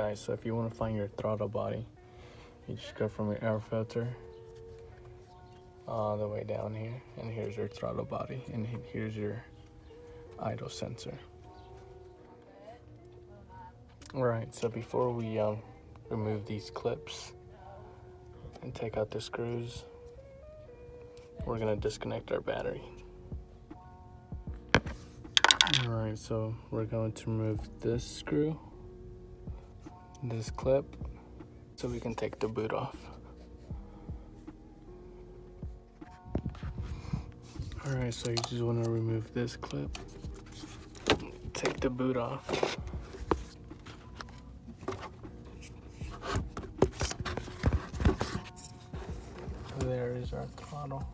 guys, so if you want to find your throttle body, you just go from your air filter all the way down here, and here's your throttle body, and here's your idle sensor. Alright, so before we remove these clips and take out the screws, we're going to disconnect our battery. Alright, so we're going to remove this screw, this clip, so we can take the boot off. Alright, so you just want to remove this clip, take the boot off. There is our throttle.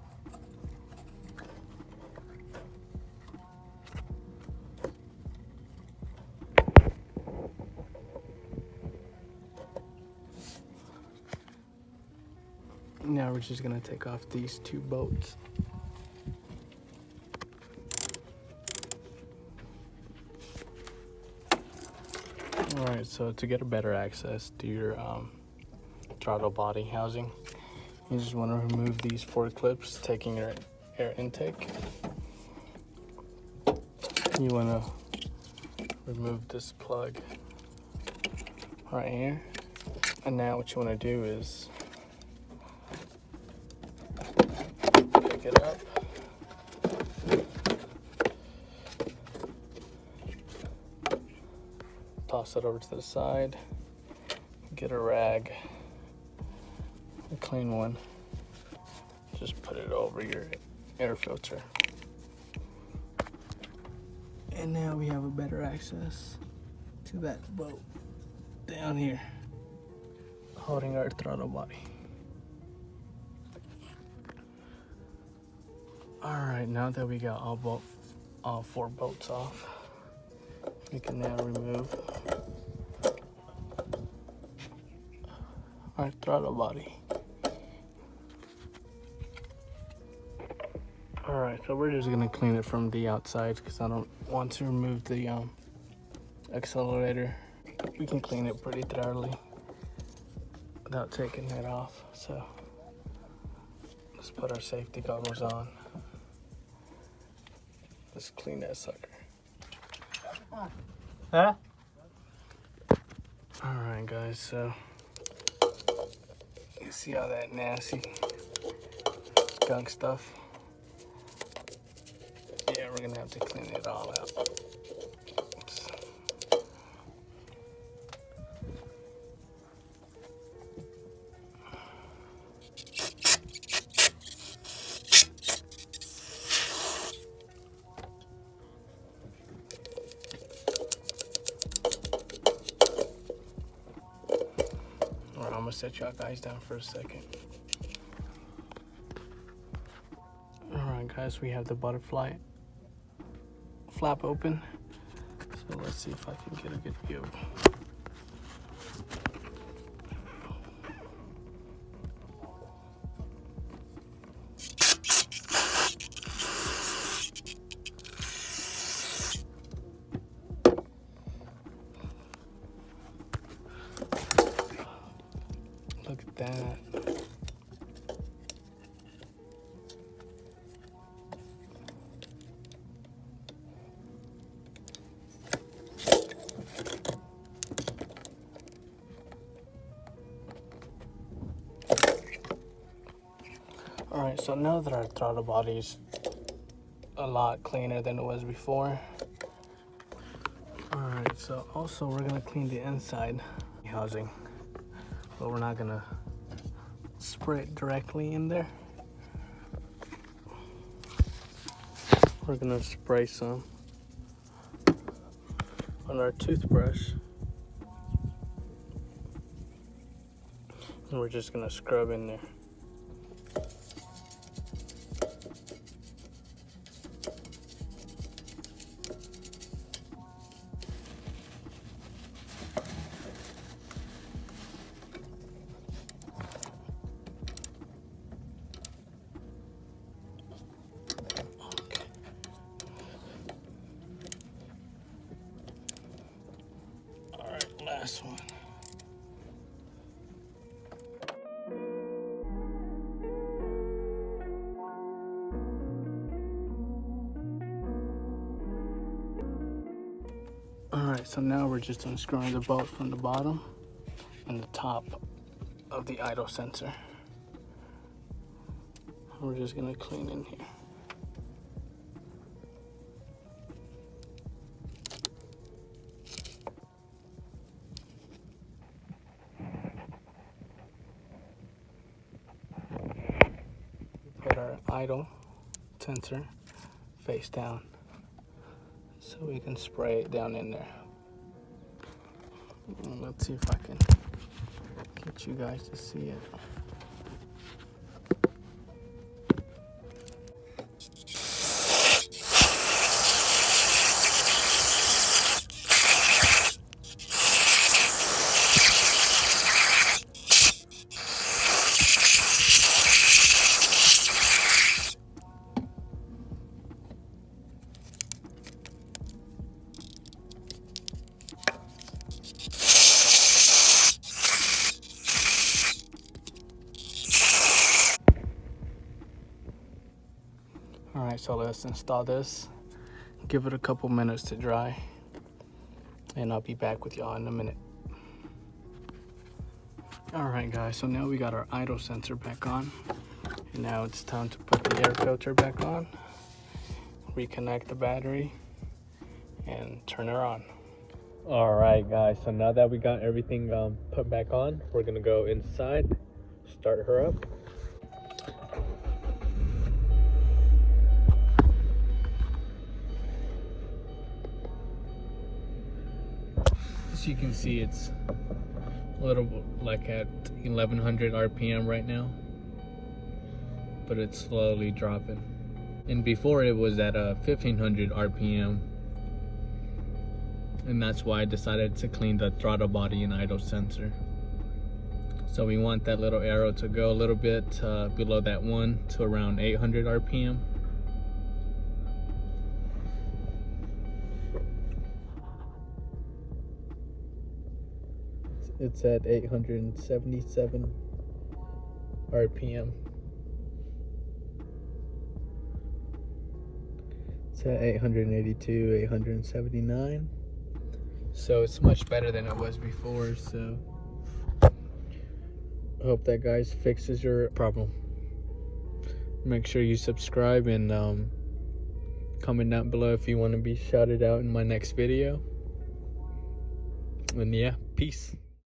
Now we're just gonna take off these two bolts. Alright, so to get a better access to your throttle body housing, you just want to remove these 4 clips, taking your air intake. You want to remove this plug right here. And now what you want to do is pick it up. Toss it over to the side. Get a rag. A clean one. Just put it over your air filter. And now we have a better access to that bolt down here, holding our throttle body. Alright, now that we got all 4 bolts off, we can now remove our throttle body. Alright, so we're just gonna clean it from the outside because I don't want to remove the accelerator. We can clean it pretty thoroughly without taking it off. So let's put our safety goggles on. Let's clean that sucker. Huh? Alright guys, so you see all that nasty gunk stuff? Yeah, we're gonna have to clean it all out. Oops. Alright, I'm gonna set y'all guys down for a second. Alright guys, we have the butterfly flap open. So let's see if I can get a good view. Look at that. Alright, so now that our throttle body is a lot cleaner than it was before. Alright, so also we're gonna clean the inside housing, but we're not gonna spray it directly in there. We're gonna spray some on our toothbrush, and we're just gonna scrub in there. Last one. Alright, so now we're just unscrewing the bolt from the bottom and the top of the idle sensor. We're just gonna clean in here. Put our idle sensor face down so we can spray it down in there. Let's see if I can get you guys to see it. Alright, so let's install this. Give it a couple minutes to dry, and I'll be back with y'all in a minute. Alright guys, so now we got our idle sensor back on, and now it's time to put the air filter back on, reconnect the battery, and turn her on. Alright guys, so now that we got everything put back on, we're gonna go inside, start her up. As you can see, it's a little like at 1100 RPM right now, but it's slowly dropping. And before it was at 1500 RPM, and that's why I decided to clean the throttle body and idle sensor. So we want that little arrow to go a little bit below that one to around 800 RPM. It's at 877 RPM. It's at 882, 879. So it's much better than it was before. So I hope that, guys, fixes your problem. Make sure you subscribe and comment down below if you want to be shouted out in my next video. And yeah, peace.